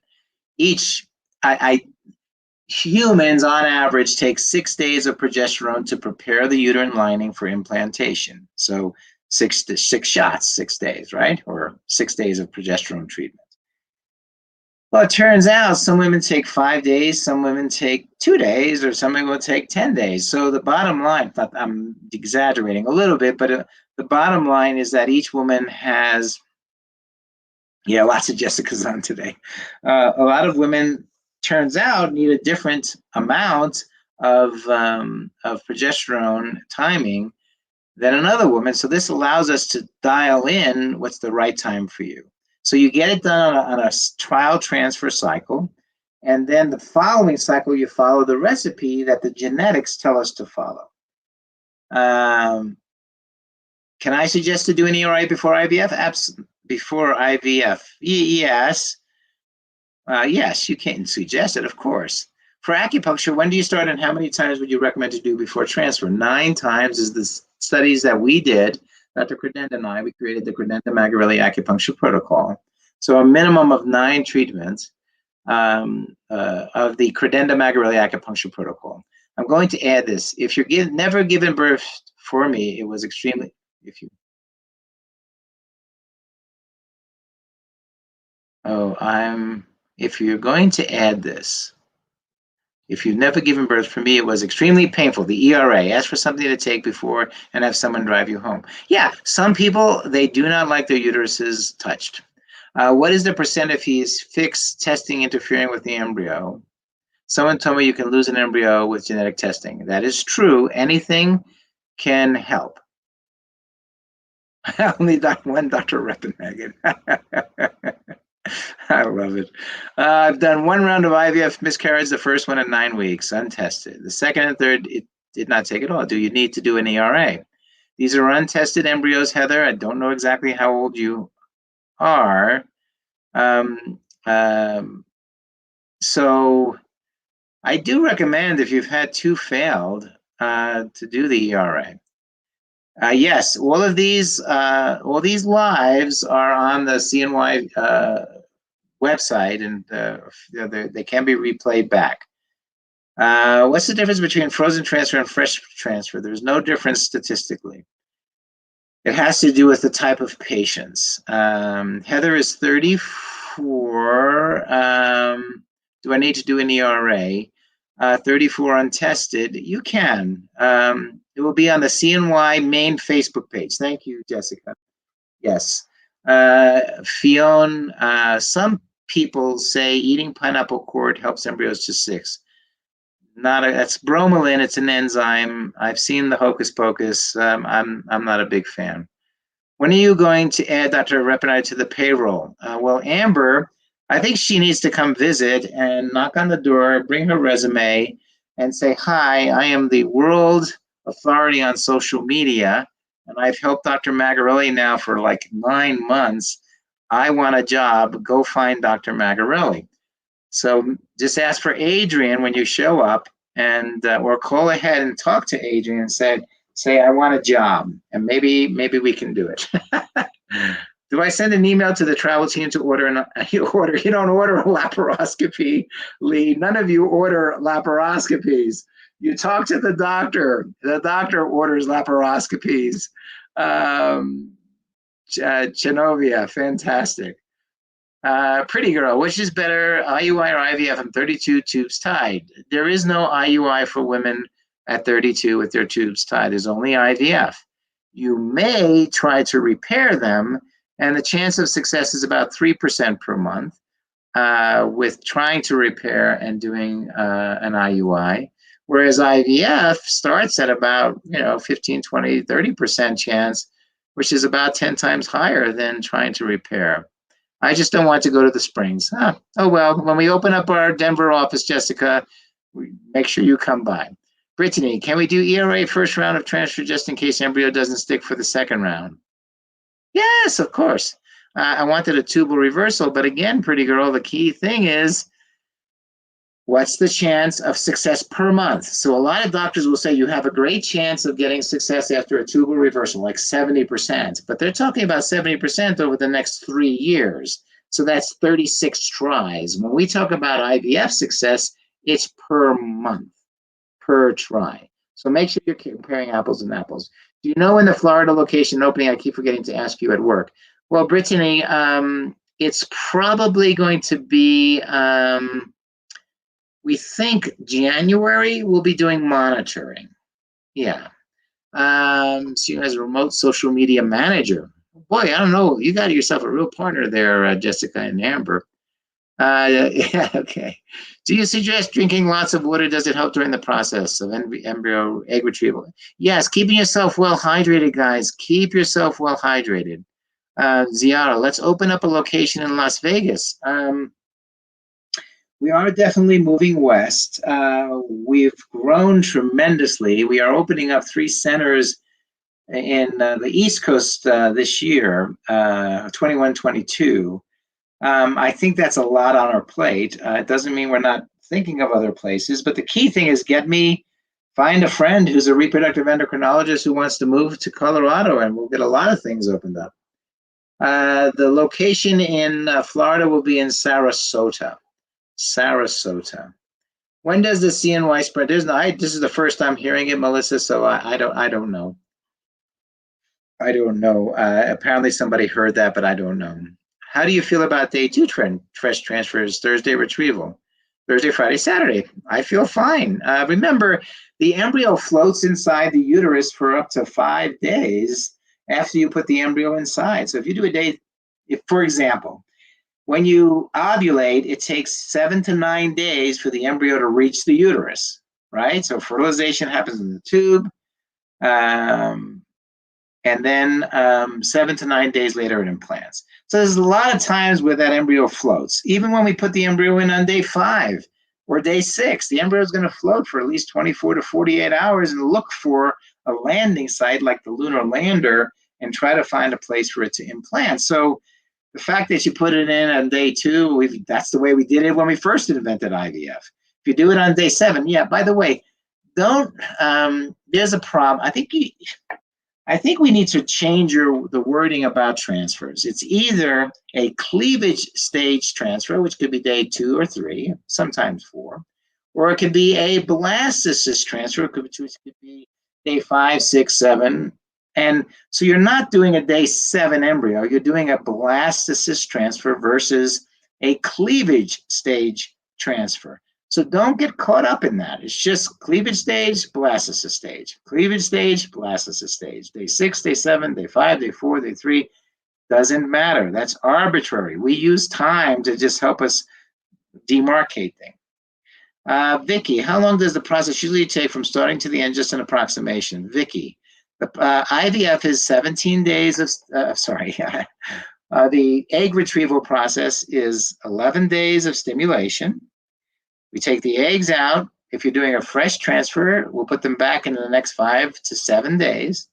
Humans on average take 6 days of progesterone to prepare the uterine lining for implantation. So six shots, 6 days, right? Or 6 days of progesterone treatment. Well, it turns out some women take 5 days, some women take 2 days, or some will take 10 days. So the bottom line, I'm exaggerating a little bit, but the bottom line is that each woman has Yeah, lots of Jessicas on today. A lot of women, turns out, need a different amount of progesterone timing than another woman. So this allows us to dial in what's the right time for you. So you get it done on a trial transfer cycle. And then the following cycle, you follow the recipe that the genetics tell us to follow. Can I suggest to do an ERA before IVF? Before IVF, yes. Yes, you can suggest it, of course. For acupuncture, when do you start and how many times would you recommend to do before transfer? 9 times is the studies that we did. Dr. Credenda and I, we created the Credenda Magarelli acupuncture protocol. So a minimum of 9 treatments of the Credenda Magarelli acupuncture protocol. I'm going to add this. If you're never given birth for me, it was extremely, if you, if you're going to add this, if you've never given birth, for me, it was extremely painful. The ERA, ask for something to take before and have someone drive you home. Yeah, some people, they do not like their uteruses touched. What is the percent if he's fixed testing interfering with the embryo? Someone told me you can lose an embryo with genetic testing. That is true. Anything can help. Only one Dr. Reppenhagen. I love it. I've done 1 round of IVF miscarriage, the first one at 9 weeks, untested. The second and third, it did not take at all. Do you need to do an ERA? These are untested embryos, Heather. I don't know exactly how old you are. So I do recommend, if you've had 2 failed, to do the ERA. Yes, all these lives are on the CNY website, and they can be replayed back. What's the difference between frozen transfer and fresh transfer? There's no difference statistically. It has to do with the type of patients. Heather is 34. Do I need to do an ERA? 34 untested. You can. It will be on the CNY main Facebook page. Thank you, Jessica. Yes. Fiona, some people say eating pineapple cord helps embryos to 6. That's bromelain. It's an enzyme. I've seen the hocus pocus. I'm not a big fan. When are you going to add Dr. Repenide to the payroll? Well, Amber, I think she needs to come visit and knock on the door, bring her resume, and say, hi, I am the world authority on social media, and I've helped Dr. Magarelli now for like 9 months. I want a job. Go find Dr. Magarelli. So just ask for Adrian when you show up, and or call ahead and talk to Adrian and say I want a job, and maybe we can do it. Do I send an email to the travel team to order you don't order a laparoscopy, Lee. None of you order laparoscopies. You talk to the doctor. The doctor orders laparoscopies. Genovia, fantastic. Pretty girl, which is better, IUI or IVF? I'm 32, tubes tied. There is no IUI for women at 32 with their tubes tied. There's only IVF. You may try to repair them, and the chance of success is about 3% per month with trying to repair and doing an IUI. Whereas IVF starts at about 15, 20, 30% chance, which is about 10 times higher than trying to repair. I just don't want to go to the Springs. Oh, well, when we open up our Denver office, Jessica, make sure you come by. Brittany, can we do ERA first round of transfer just in case embryo doesn't stick for the second round? Yes, of course. I wanted a tubal reversal, but again, pretty girl, the key thing is, what's the chance of success per month? So a lot of doctors will say you have a great chance of getting success after a tubal reversal, like 70%, but they're talking about 70% over the next 3 years. So that's 36 tries. When we talk about IVF success, it's per month, per try. So make sure you're comparing apples and apples. Do you know when the Florida location opening? I keep forgetting to ask you at work. Well, Brittany, it's probably going to be, we think January we'll be doing monitoring. Yeah. So you as a remote social media manager. Boy, I don't know. You got yourself a real partner there, Jessica and Amber. Yeah, okay. Do you suggest drinking lots of water? Does it help during the process of embryo egg retrieval? Yes, keeping yourself well hydrated, guys. Keep yourself well hydrated. Ziara, let's open up a location in Las Vegas. We are definitely moving west. We've grown tremendously. We are opening up 3 centers in the East Coast this year, 21, 22. I think that's a lot on our plate. It doesn't mean we're not thinking of other places, but the key thing is find a friend who's a reproductive endocrinologist who wants to move to Colorado, and we'll get a lot of things opened up. The location in Florida will be in Sarasota. Sarasota. When does the CNY spread? This is the first time hearing it, Melissa. So I don't know. I don't know. Apparently somebody heard that, but I don't know. How do you feel about day 2 fresh transfers, Thursday retrieval? Thursday, Friday, Saturday. I feel fine. Remember, the embryo floats inside the uterus for up to 5 days after you put the embryo inside. So if you do a day, for example, when you ovulate, it takes 7 to 9 days for the embryo to reach the uterus, right? So fertilization happens in the tube. And then 7 to 9 days later, it implants. So there's a lot of times where that embryo floats. Even when we put the embryo in on day 5 or day 6, the embryo is going to float for at least 24 to 48 hours and look for a landing site like the lunar lander and try to find a place for it to implant. So the fact that you put it in on day 2, that's the way we did it when we first invented IVF. If you do it on day 7, yeah, by the way, there's a problem. I think we need to change the wording about transfers. It's either a cleavage stage transfer, which could be day 2 or 3, sometimes 4, or it could be a blastocyst transfer, which could be day 5, 6, 7. And so you're not doing a day 7 embryo, you're doing a blastocyst transfer versus a cleavage stage transfer. So don't get caught up in that. It's just cleavage stage, blastocyst stage. Cleavage stage, blastocyst stage. Day 6, day 7, day 5, day 4, day 3. Doesn't matter. That's arbitrary. We use time to just help us demarcate things. Vicky, how long does the process usually take from starting to the end? Just an approximation. Vicky, the IVF is 17 days of, the egg retrieval process is 11 days of stimulation. We take the eggs out. If you're doing a fresh transfer, we'll put them back in the next 5 to 7 days.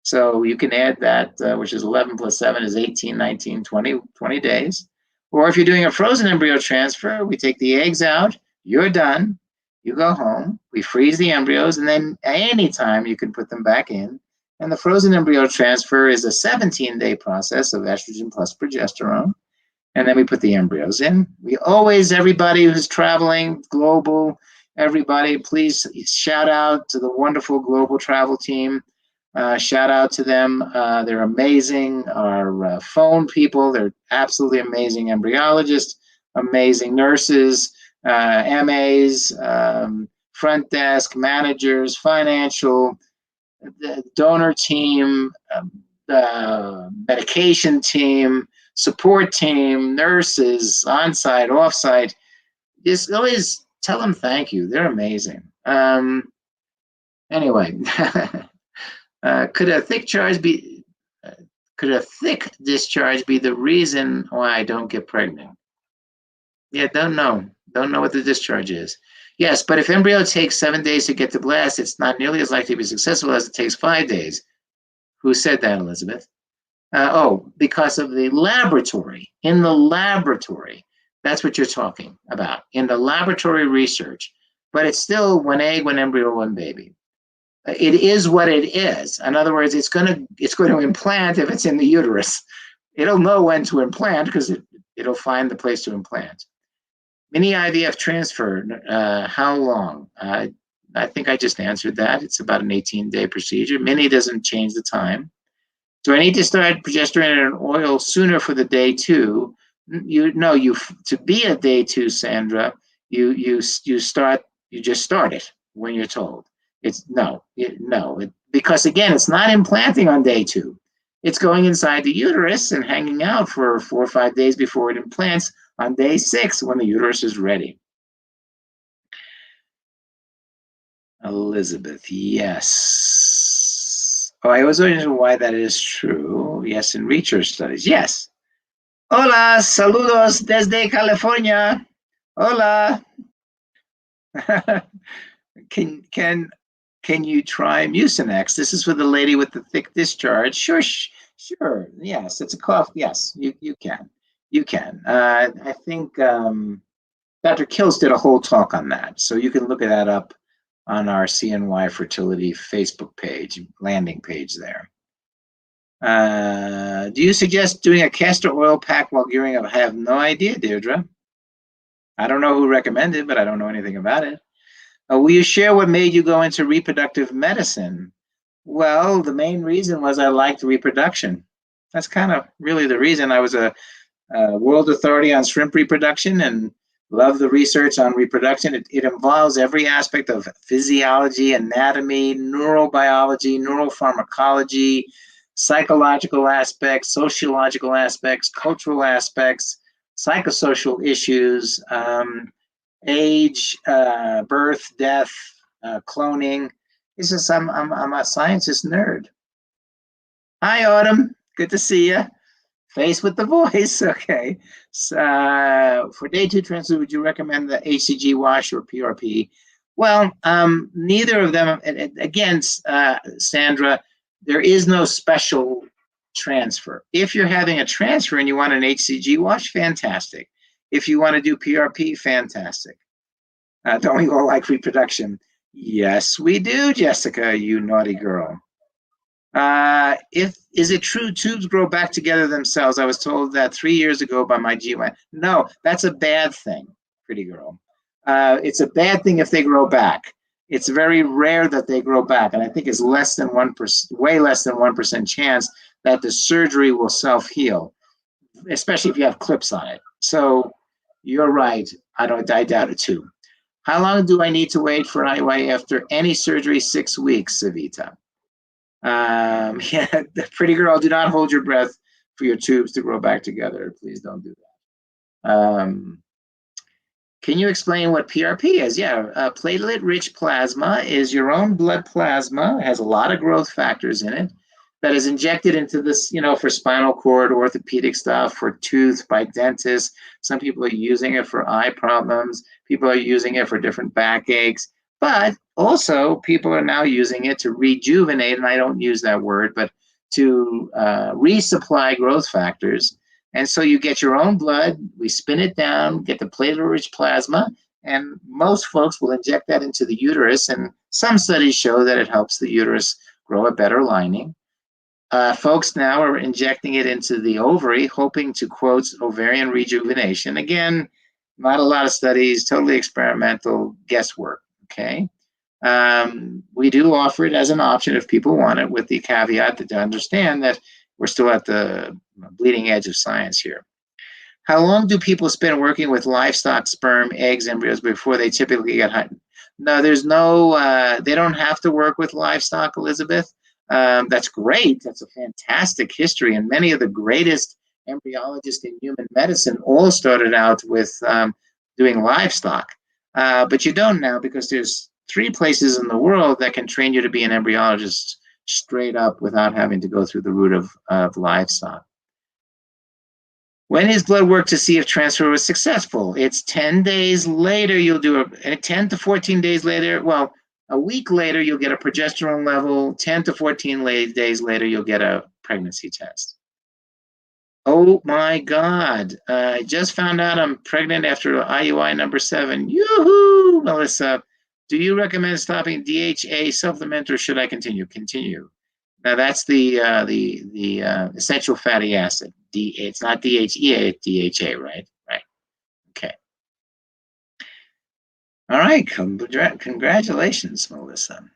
So you can add that, which is 11 plus 7 is 18, 19, 20 days. Or if you're doing a frozen embryo transfer, we take the eggs out, you're done, you go home, we freeze the embryos, and then anytime you can put them back in. And the frozen embryo transfer is a 17-day process of estrogen plus progesterone. And then we put the embryos in. Everybody who's traveling, global, everybody, please shout out to the wonderful global travel team. Shout out to them. They're amazing. Our phone people, they're absolutely amazing embryologists, amazing nurses, MAs, front desk, managers, financial, donor team, medication team, support team, nurses, on-site, off-site. Just always tell them thank you. They're amazing. Anyway, could a thick discharge be the reason why I don't get pregnant? Yeah, don't know. Don't know what the discharge is. Yes, but if embryo takes 7 days to get to blast, it's not nearly as likely to be successful as it takes 5 days. Who said that, Elizabeth? Because of the laboratory. In the laboratory, that's what you're talking about. In the laboratory research, but it's still one egg, one embryo, one baby. It is what it is. In other words, it's going to implant if it's in the uterus. It'll know when to implant because it'll find the place to implant. Mini IVF transfer, how long? I think I just answered that. It's about an 18-day procedure. Mini doesn't change the time. Do I need to start progesterone and oil sooner for the day 2? To be a day 2, Sandra, you just start it when you're told. Because again, it's not implanting on day 2. It's going inside the uterus and hanging out for 4 or 5 days before it implants on day 6 when the uterus is ready. Elizabeth, yes. Oh, I was wondering why that is true. Yes, in research studies. Yes. Hola, saludos desde California. Hola. can can can you try Mucinex? This is for the lady with the thick discharge. Sure, sure. Yes, it's a cough. Yes, you can. You can. I think Dr. Kills did a whole talk on that, so you can look at that up on our CNY Fertility Facebook page, landing page there. Do you suggest doing a castor oil pack while gearing up? I have no idea, Deirdre. I don't know who recommended, but I don't know anything about it. Will you share what made you go into reproductive medicine? Well, the main reason was I liked reproduction. That's kind of really the reason. I was a world authority on shrimp reproduction and love the research on reproduction. It involves every aspect of physiology, anatomy, neurobiology, neuropharmacology, psychological aspects, sociological aspects, cultural aspects, psychosocial issues, age, birth, death, cloning. It's just I'm a scientist nerd. Hi, Autumn. Good to see you. Face with the voice. Okay. So, for day 2 transfer, would you recommend the HCG wash or PRP? Well, neither of them. Again, Sandra, there is no special transfer. If you're having a transfer and you want an HCG wash, fantastic. If you want to do PRP, fantastic. Don't we all like reproduction? Yes, we do, Jessica, you naughty girl. If is it true tubes grow back together themselves? I was told that 3 years ago by my GYN. No, that's a bad thing, pretty girl. It's a bad thing if they grow back. It's very rare that they grow back, and I think it's less than 1%, way less than 1% chance that the surgery will self-heal, especially if you have clips on it. So you're right. I doubt it too. How long do I need to wait for IUI after any surgery? 6 weeks, Savita. Yeah, pretty girl, do not hold your breath for your tubes to grow back together. Please don't do that. Can you explain what PRP is? Yeah, platelet-rich plasma is your own blood plasma. It has a lot of growth factors in it that is injected into this, for spinal cord, orthopedic stuff, for tooth by dentists. Some people are using it for eye problems. People are using it for different backaches. But also, people are now using it to rejuvenate, and I don't use that word, but to resupply growth factors. And so you get your own blood, we spin it down, get the platelet-rich plasma, and most folks will inject that into the uterus. And some studies show that it helps the uterus grow a better lining. Folks now are injecting it into the ovary, hoping to, quote, ovarian rejuvenation. Again, not a lot of studies, totally experimental guesswork, okay? We do offer it as an option if people want it, with the caveat that to understand that we're still at the bleeding edge of science here. How long do people spend working with livestock sperm, eggs, embryos before they typically get high? No, there's no, they don't have to work with livestock, Elizabeth. That's great. That's a fantastic history. And many of the greatest embryologists in human medicine all started out with doing livestock. But you don't now, because there's 3 places in the world that can train you to be an embryologist straight up without having to go through the route of livestock. When is blood work to see if transfer was successful? It's 10 days later, you'll do 10 to 14 days later. Well, a week later, you'll get a progesterone level. 10 to 14 days later, you'll get a pregnancy test. Oh my God. I just found out I'm pregnant after IUI number 7. Yoo-hoo, Melissa. Do you recommend stopping DHA supplement or should I continue? Continue. Now that's the essential fatty acid. It's not DHEA, it's DHA, right? Right. Okay. All right. Congratulations, Melissa.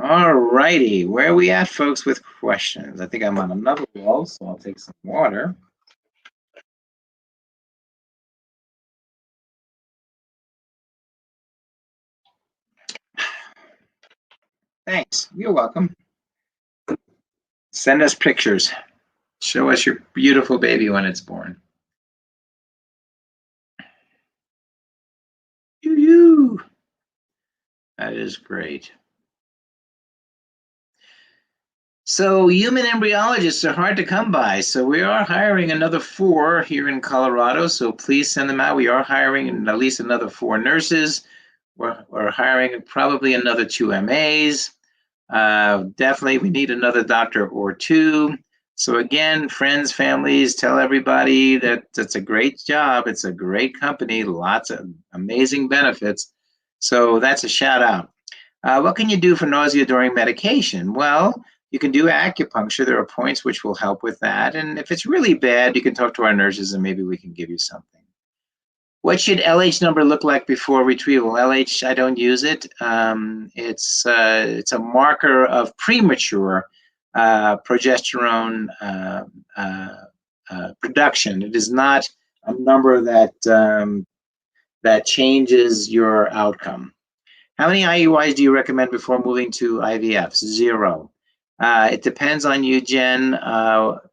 All righty. Where are we at, folks, with questions? I think I'm on another wall, so I'll take some water. Thanks. You're welcome. Send us pictures. Show us your beautiful baby when it's born. Yoo-hoo. That is great. So human embryologists are hard to come by. So we are hiring another 4 here in Colorado. So please send them out. We are hiring at least another 4 nurses. We're hiring probably another 2 MAs. Definitely we need another doctor or 2. So again, friends, families, tell everybody that it's a great job. It's a great company, lots of amazing benefits. So that's a shout out. What can you do for nausea during medication? Well, you can do acupuncture. There are points which will help with that. And if it's really bad, you can talk to our nurses and maybe we can give you something. What should LH number look like before retrieval? LH, I don't use it. It's a marker of premature progesterone production. It is not a number that changes your outcome. How many IUIs do you recommend before moving to IVF? 0. It depends on you, Jen.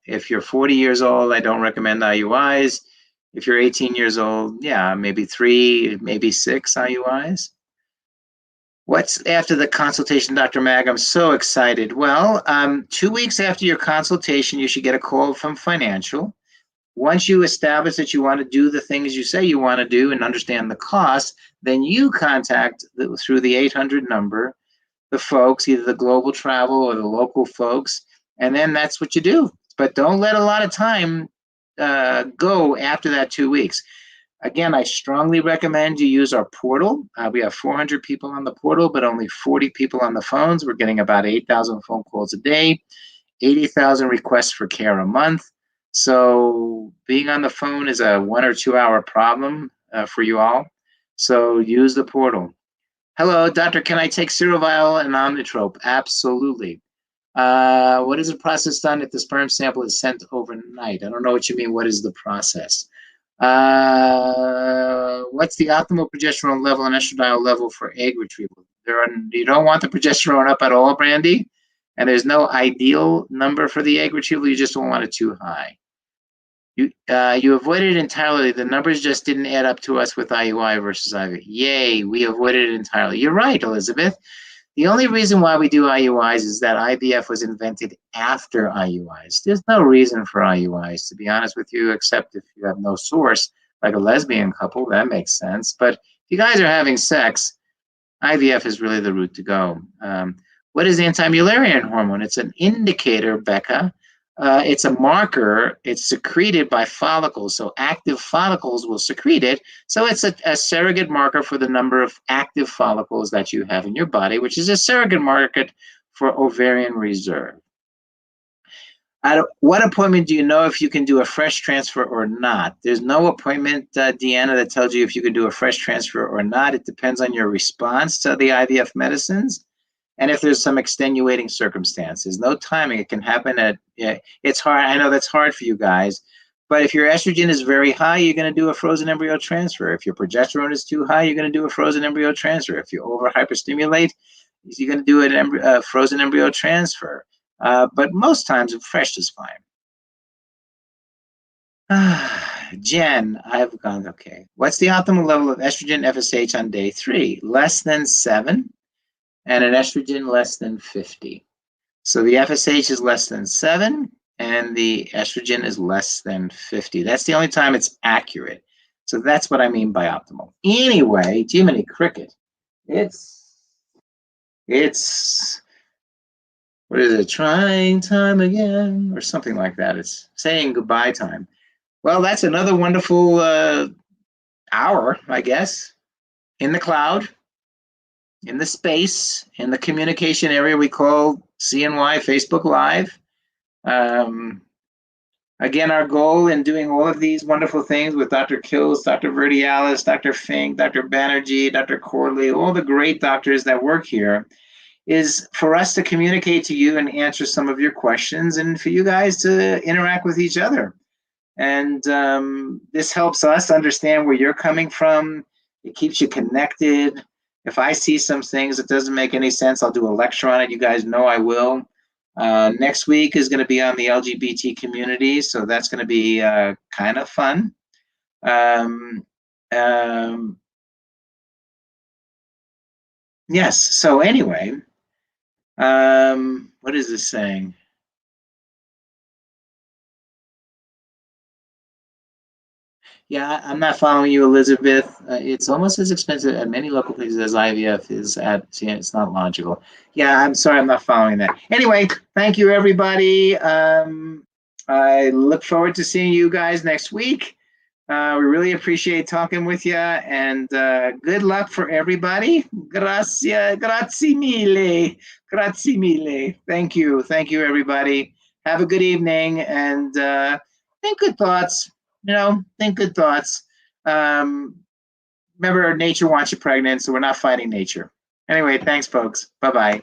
If you're 40 years old, I don't recommend IUIs. If you're 18 years old, yeah, maybe 3, maybe 6 IUIs. What's after the consultation, Dr. Mag? I'm so excited. Well, 2 weeks after your consultation, you should get a call from financial. Once you establish that you want to do the things you say you want to do and understand the cost, then you contact through the 800 number the folks, either the global travel or the local folks, and then that's what you do. But don't let a lot of time go after that 2 weeks. Again, I strongly recommend you use our portal. We have 400 people on the portal, but only 40 people on the phones. We're getting about 8,000 phone calls a day, 80,000 requests for care a month. So being on the phone is a 1 or 2 hour problem for you all. So use the portal. Hello, doctor, can I take Serovial and Omnitrope? Absolutely. What is the process done if the sperm sample is sent overnight? I don't know what you mean. What is the process? What's the optimal progesterone level and estradiol level for egg retrieval? You don't want the progesterone up at all, Brandy, and there's no ideal number for the egg retrieval. You just don't want it too high. You avoided it entirely. The numbers just didn't add up to us with IUI versus IV. Yay, we avoided it entirely. You're right, Elizabeth. The only reason why we do IUIs is that IVF was invented after IUIs. There's no reason for IUIs, to be honest with you, except if you have no source, like a lesbian couple, that makes sense. But if you guys are having sex, IVF is really the route to go. What is anti-mullerian hormone? It's an indicator, Becca. It's a marker. It's secreted by follicles. So active follicles will secrete it. So it's a surrogate marker for the number of active follicles that you have in your body, which is a surrogate marker for ovarian reserve. At what appointment do you know if you can do a fresh transfer or not? There's no appointment, Deanna, that tells you if you can do a fresh transfer or not. It depends on your response to the IVF medicines. And if there's some extenuating circumstances, no timing, it can happen at, it's hard. I know that's hard for you guys, but if your estrogen is very high, you're going to do a frozen embryo transfer. If your progesterone is too high, you're going to do a frozen embryo transfer. If you over hyperstimulate, you're going to do a frozen embryo transfer. But most times, fresh is fine. Jen, I've gone, okay. What's the optimal level of estrogen FSH on day 3? Less than 7. And an estrogen less than 50. So the FSH is less than 7, and the estrogen is less than 50. That's the only time it's accurate. So that's what I mean by optimal. Anyway, Jiminy Cricket, it's what is it? Trying time again, or something like that. It's saying goodbye time. Well, that's another wonderful hour, I guess, in the cloud. In the space, in the communication area we call CNY Facebook Live. Again, our goal in doing all of these wonderful things with Dr. Kills, Dr. Verdialis, Dr. Fink, Dr. Banerjee, Dr. Corley, all the great doctors that work here, is for us to communicate to you and answer some of your questions and for you guys to interact with each other. And this helps us understand where you're coming from. It keeps you connected. If I see some things that doesn't make any sense, I'll do a lecture on it. You guys know I will. Next week is going to be on the LGBT community, so that's going to be kind of fun. Yes, so anyway, what is this saying? Yeah, I'm not following you, Elizabeth. It's almost as expensive at many local places as IVF is at. Yeah, it's not logical. Yeah, I'm sorry, I'm not following that. Anyway, thank you, everybody. I look forward to seeing you guys next week. We really appreciate talking with you, and good luck for everybody. Grazie mille, grazie mille. Thank you, everybody. Have a good evening, and think good thoughts. Think good thoughts. Um, Remember, nature wants you pregnant, so we're not fighting nature. Anyway, thanks, folks. Bye bye.